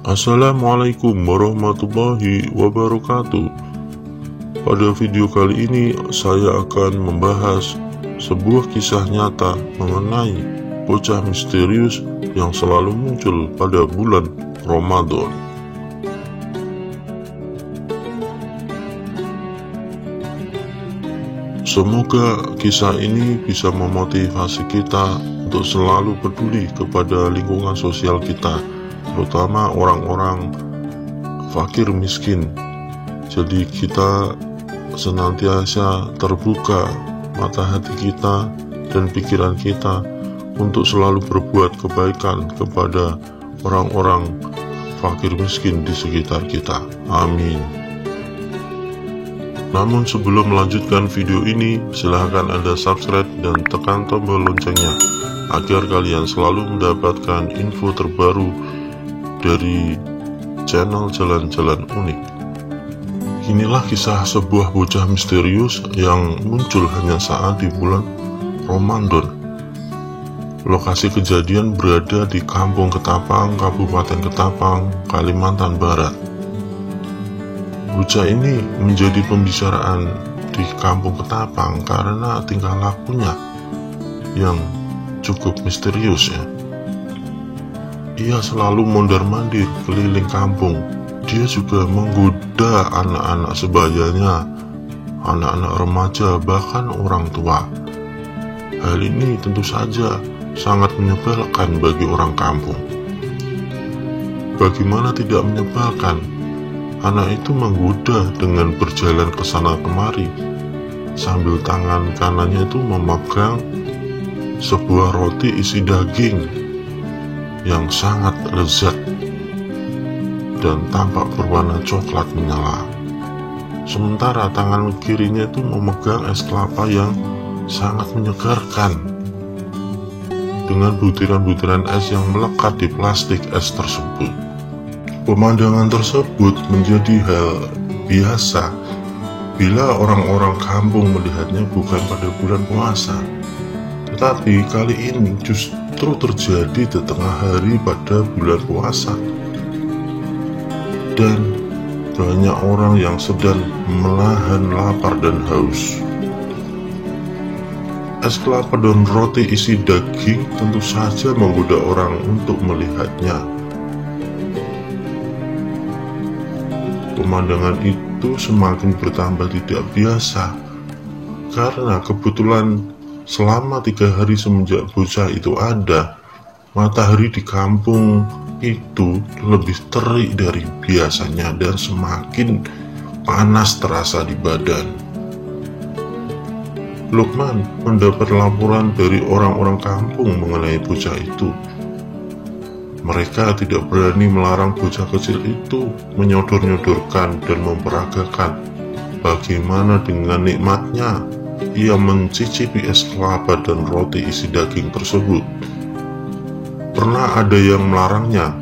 Assalamualaikum warahmatullahi wabarakatuh. Pada video kali ini saya akan membahas sebuah kisah nyata mengenai bocah misterius yang selalu muncul pada bulan Ramadan. Semoga kisah ini bisa memotivasi kita untuk selalu peduli kepada lingkungan sosial kita, terutama orang-orang fakir miskin. Jadi kita senantiasa terbuka mata hati kita dan pikiran kita untuk selalu berbuat kebaikan kepada orang-orang fakir miskin di sekitar kita. Amin. Namun sebelum melanjutkan video ini, silahkan Anda subscribe dan tekan tombol loncengnya agar kalian selalu mendapatkan info terbaru dari channel Jalan-Jalan Unik. Inilah kisah sebuah bocah misterius yang muncul hanya saat di bulan Ramadan. Lokasi kejadian berada di Kampung Ketapang, Kabupaten Ketapang, Kalimantan Barat. Bocah ini menjadi pembicaraan di Kampung Ketapang karena tingkah lakunya yang cukup misterius ya. Ia selalu mondar-mandir keliling kampung. Dia juga menggoda anak-anak sebayanya, anak-anak remaja, bahkan orang tua. Hal ini tentu saja sangat menyebalkan bagi orang kampung. Bagaimana tidak menyebalkan? Anak itu menggoda dengan berjalan ke sana kemari, sambil tangan kanannya itu memegang sebuah roti isi daging yang sangat lezat dan tampak berwarna coklat menyala. Sementara tangan kirinya itu memegang es kelapa yang sangat menyegarkan dengan butiran-butiran es yang melekat di plastik es tersebut. Pemandangan tersebut menjadi hal biasa bila orang-orang kampung melihatnya bukan pada bulan puasa. Tetapi kali ini justru terjadi di tengah hari pada bulan puasa. Dan banyak orang yang sedang menahan lapar dan haus. Es kelapa dan roti isi daging tentu saja menggoda orang untuk melihatnya. Pemandangan itu semakin bertambah tidak biasa karena kebetulan selama 3 hari semenjak bocah itu ada, matahari di kampung itu lebih terik dari biasanya dan semakin panas terasa di badan. Lukman mendapat laporan dari orang-orang kampung mengenai bocah itu. Mereka tidak berani melarang bocah kecil itu menyodor-nyodorkan dan memperagakan bagaimana dengan nikmatnya ia mencicipi es kelapa dan roti isi daging tersebut. Pernah ada yang melarangnya,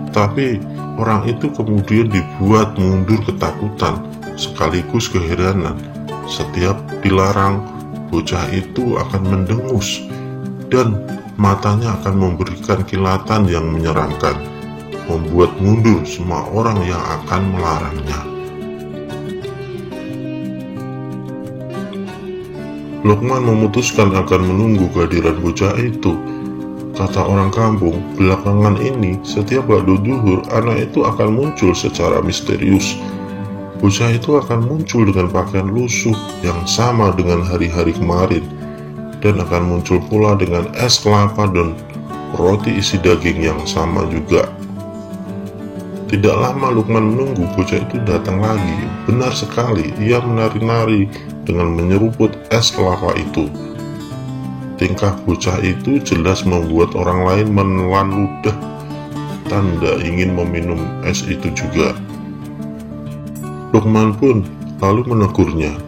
tapi orang itu kemudian dibuat mundur ketakutan sekaligus keheranan. Setiap dilarang, bocah itu akan mendengus dan matanya akan memberikan kilatan yang menyeramkan, membuat mundur semua orang yang akan melarangnya. Lukman memutuskan akan menunggu kehadiran bocah itu. Kata orang kampung, belakangan ini setiap waktu duhur anak itu akan muncul secara misterius. Bocah itu akan muncul dengan pakaian lusuh yang sama dengan hari-hari kemarin, dan akan muncul pula dengan es kelapa dan roti isi daging yang sama juga. Tidak lama Lukman menunggu, bocah itu datang lagi. Benar sekali, ia menari-nari dengan menyeruput es kelapa itu. Tingkah bocah itu jelas membuat orang lain menelan ludah, tanda ingin meminum es itu juga. Lukman pun lalu menegurnya.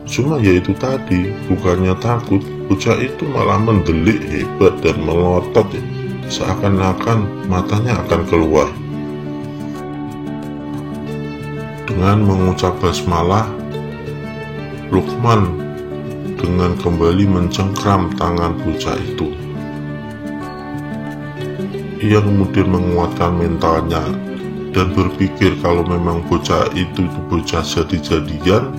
Cuma yaitu tadi, bukannya takut, bocah itu malah mendelik hebat dan melotot, seakan-akan matanya akan keluar. Dengan mengucap basmalah, Lukman dengan kembali mencengkram tangan bocah itu. ia kemudian menguatkan mentalnya dan berpikir kalau memang bocah itu bocah jadi-jadian,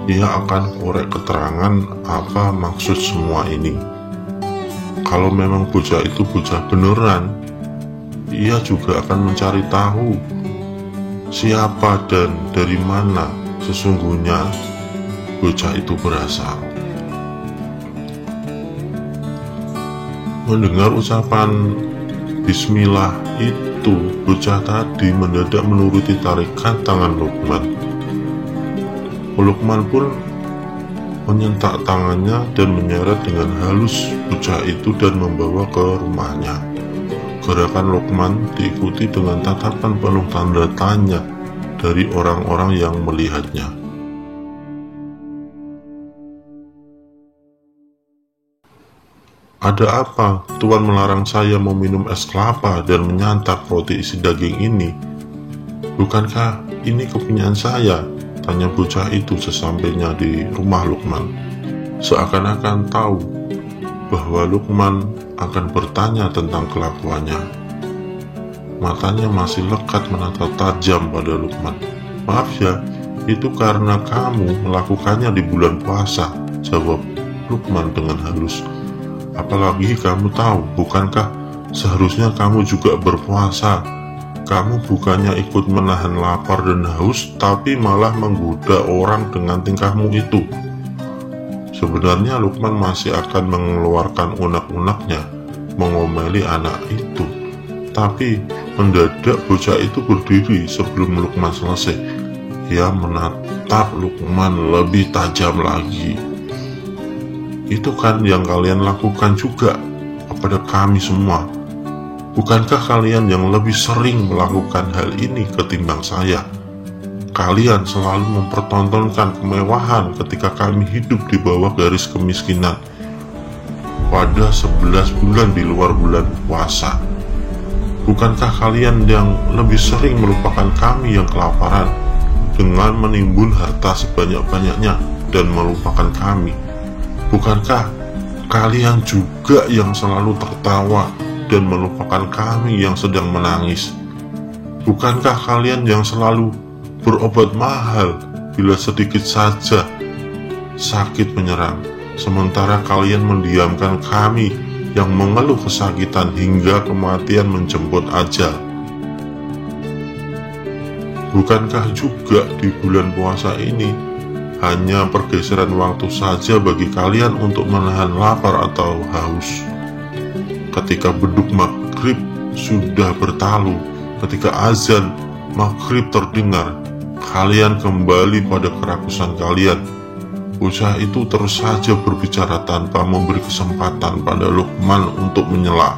ia akan korek keterangan apa maksud semua ini. Kalau memang bocah itu bocah beneran, ia juga akan mencari tahu siapa dan dari mana sesungguhnya bocah itu berasal. Mendengar ucapan bismillah itu, bocah tadi mendadak menuruti tarikan tangan Lukman. Lukman pun menyentak tangannya dan menyeret dengan halus bocah itu dan membawa ke rumahnya. Gerakan Lukman diikuti dengan tatapan penuh tanda tanya dari orang-orang yang melihatnya. "Ada apa? Tuan melarang saya meminum es kelapa dan menyantap roti isi daging ini. Bukankah ini kepunyaan saya?" tanya bocah itu sesampainya di rumah Lukman. Seakan-akan tahu bahwa Lukman akan bertanya tentang kelakuannya. Matanya masih lekat menatap tajam pada Lukman. "Maaf ya, itu karena kamu melakukannya di bulan puasa," jawab Lukman dengan halus. "Apalagi kamu tahu, bukankah seharusnya kamu juga berpuasa? Kamu bukannya ikut menahan lapar dan haus, tapi malah menggoda orang dengan tingkahmu itu." Sebenarnya Lukman masih akan mengeluarkan unek-uneknya mengomeli anak itu, tapi mendadak bocah itu berdiri sebelum Lukman selesai. Ia menatap Lukman lebih tajam lagi. "Itu kan yang kalian lakukan juga kepada kami semua. Bukankah kalian yang lebih sering melakukan hal ini ketimbang saya? Kalian selalu mempertontonkan kemewahan ketika kami hidup di bawah garis kemiskinan pada 11 bulan di luar bulan puasa. Bukankah kalian yang lebih sering melupakan kami yang kelaparan dengan menimbun harta sebanyak-banyaknya dan melupakan kami? Bukankah kalian juga yang selalu tertawa dan melupakan kami yang sedang menangis? Bukankah kalian yang selalu berobat mahal bila sedikit saja sakit menyerang, sementara kalian mendiamkan kami yang mengeluh kesakitan hingga kematian menjemput ajal? Bukankah juga di bulan puasa ini hanya pergeseran waktu saja bagi kalian untuk menahan lapar atau haus? Ketika beduk maghrib sudah bertalu, ketika azan maghrib terdengar, kalian kembali pada kerakusan kalian. Bocah itu terus saja berbicara tanpa memberi kesempatan pada Lukman untuk menyela.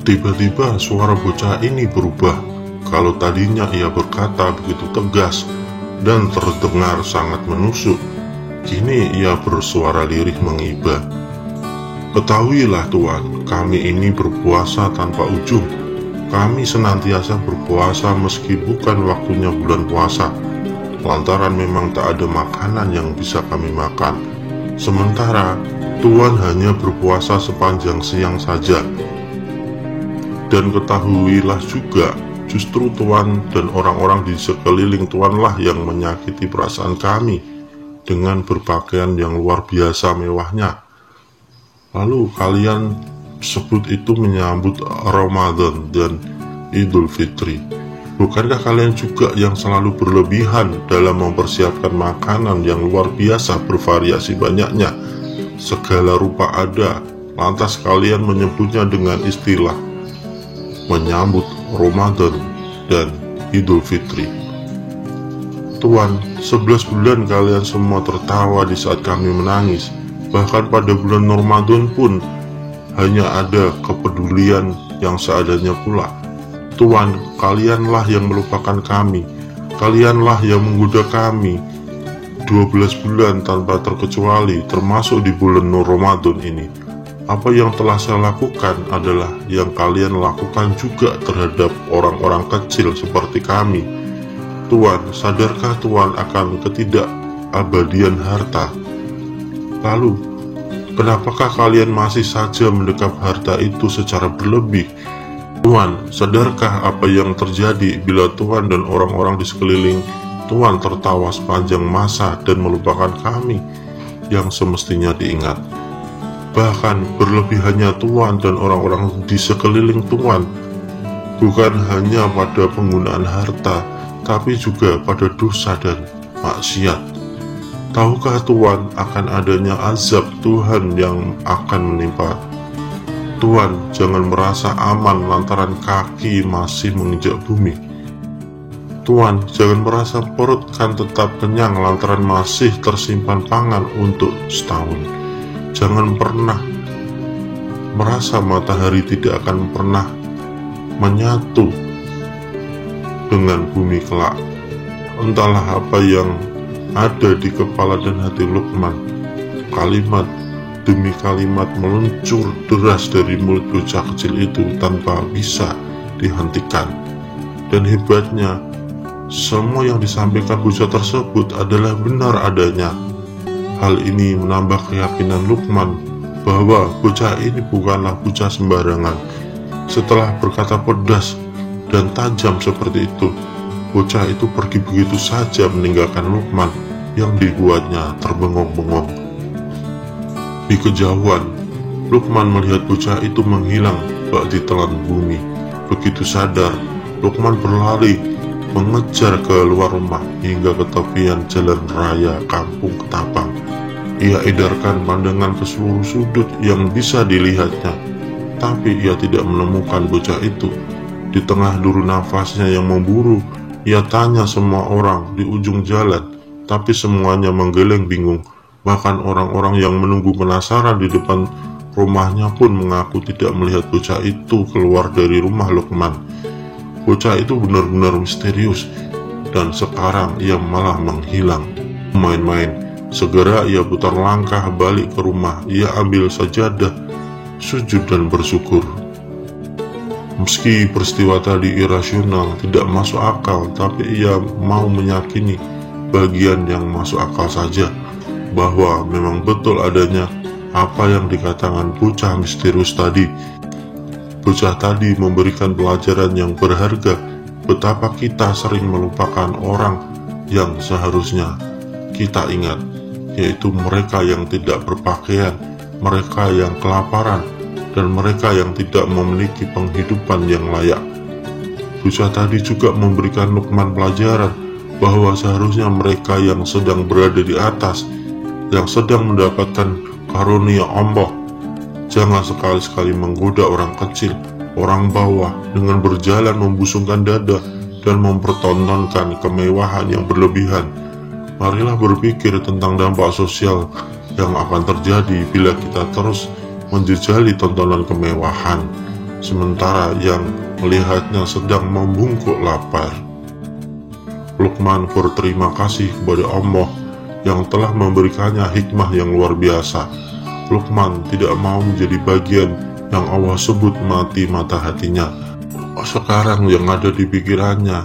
Tiba-tiba suara bocah ini berubah. Kalau tadinya ia berkata begitu tegas dan terdengar sangat menusuk, kini ia bersuara lirih menghibah. "Ketahuilah Tuan, kami ini berpuasa tanpa ujung. Kami senantiasa berpuasa meski bukan waktunya bulan puasa, lantaran memang tak ada makanan yang bisa kami makan. Sementara Tuan hanya berpuasa sepanjang siang saja. Dan ketahuilah juga, justru Tuan dan orang-orang di sekeliling Tuanlah yang menyakiti perasaan kami dengan berpakaian yang luar biasa mewahnya. Lalu kalian sebut itu menyambut Ramadan dan Idul Fitri. Bukankah kalian juga yang selalu berlebihan dalam mempersiapkan makanan yang luar biasa bervariasi banyaknya? Segala rupa ada, lantas kalian menyebutnya dengan istilah menyambut Ramadan dan Idul Fitri. Tuan, 11 bulan kalian semua tertawa di saat kami menangis. Bahkan pada bulan Ramadan pun hanya ada kepedulian yang seadanya pula. Tuan, kalianlah yang melupakan kami. Kalianlah yang menggoda kami 12 bulan tanpa terkecuali, termasuk di bulan Ramadan ini. Apa yang telah saya lakukan adalah yang kalian lakukan juga terhadap orang-orang kecil seperti kami. Tuan, sadarkah Tuan akan ketidakabadian harta? Lalu, kenapakah kalian masih saja mendekap harta itu secara berlebih Tuhan, sadarkah apa yang terjadi bila Tuhan dan orang-orang di sekeliling Tuhan tertawa sepanjang masa dan melupakan kami yang semestinya diingat? Bahkan berlebihannya Tuhan dan orang-orang di sekeliling Tuhan bukan hanya pada penggunaan harta, tapi juga pada dosa dan maksiat. Tahukah Tuhan akan adanya azab Tuhan yang akan menimpa? Tuhan, jangan merasa aman lantaran kaki masih menginjak bumi. Tuhan, jangan merasa perut kan tetap kenyang lantaran masih tersimpan pangan untuk setahun. Jangan pernah merasa matahari tidak akan pernah menyatu dengan bumi kelak. Entahlah apa yang ada di kepala dan hati Lukman. Kalimat demi kalimat meluncur deras dari mulut bocah kecil itu tanpa bisa dihentikan. Dan hebatnya, semua yang disampaikan bocah tersebut adalah benar adanya. Hal ini menambah keyakinan Lukman bahwa bocah ini bukanlah bocah sembarangan. Setelah berkata pedas dan tajam seperti itu, bocah itu pergi begitu saja meninggalkan Lukman yang dibuatnya terbengong-bengong. Di kejauhan, Lukman melihat bocah itu menghilang bak di telan bumi. Begitu sadar, Lukman berlari mengejar ke luar rumah hingga ke tepian jalan raya kampung Ketapang. Ia edarkan pandangan ke seluruh sudut yang bisa dilihatnya, tapi ia tidak menemukan bocah itu. Di tengah duru nafasnya yang memburu, ia tanya semua orang di ujung jalan, tapi semuanya menggeleng bingung. Bahkan orang-orang yang menunggu penasaran di depan rumahnya pun mengaku tidak melihat bocah itu keluar dari rumah Lukman. Bocah itu benar-benar misterius, dan sekarang ia malah menghilang. Main-main, segera ia putar langkah balik ke rumah. Ia ambil sajadah, sujud dan bersyukur. Meski peristiwa tadi irasional, tidak masuk akal, tapi ia mau meyakini bagian yang masuk akal saja, bahwa memang betul adanya apa yang dikatakan bocah misterius tadi. Bocah tadi memberikan pelajaran yang berharga betapa kita sering melupakan orang yang seharusnya kita ingat, yaitu mereka yang tidak berpakaian, mereka yang kelaparan, dan mereka yang tidak memiliki penghidupan yang layak. Bocah tadi juga memberikan Lukman pelajaran bahwa seharusnya mereka yang sedang berada di atas, yang sedang mendapatkan karunia Allah, jangan sekali-sekali menggoda orang kecil, orang bawah dengan berjalan membusungkan dada dan mempertontonkan kemewahan yang berlebihan. Marilah berpikir tentang dampak sosial yang akan terjadi bila kita terus menjejali tontonan kemewahan, sementara yang melihatnya sedang membungkuk lapar. Lukman berterima kasih kepada Allah yang telah memberikannya hikmah yang luar biasa. Lukman tidak mau menjadi bagian yang Allah sebut mati mata hatinya. Sekarang yang ada di pikirannya,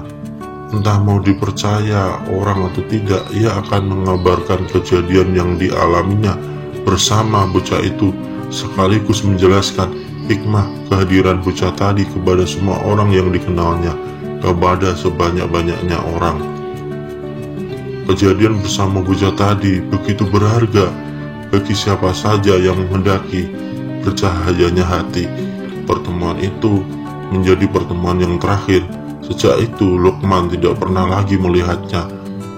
entah mau dipercaya orang atau tidak, ia akan mengabarkan kejadian yang dialaminya bersama bocah itu, sekaligus menjelaskan hikmah kehadiran bocah tadi kepada semua orang yang dikenalnya, kepada sebanyak-banyaknya orang. Kejadian bersama bocah tadi begitu berharga bagi siapa saja yang menghendaki bercahayanya hati. Pertemuan itu menjadi pertemuan yang terakhir. Sejak itu Lukman tidak pernah lagi melihatnya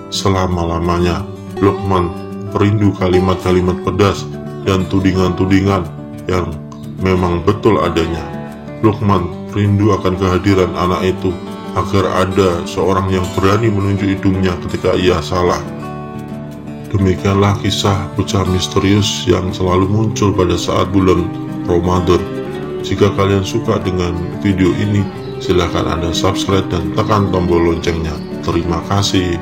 selama-lamanya. Lukman rindu kalimat-kalimat pedas dan tudingan-tudingan yang memang betul adanya. Lukman rindu akan kehadiran anak itu, agar ada seorang yang berani menunjuk hidungnya ketika ia salah. Demikianlah kisah bocah misterius yang selalu muncul pada saat bulan Ramadan. Jika kalian suka dengan video ini, silahkan Anda subscribe dan tekan tombol loncengnya. Terima kasih.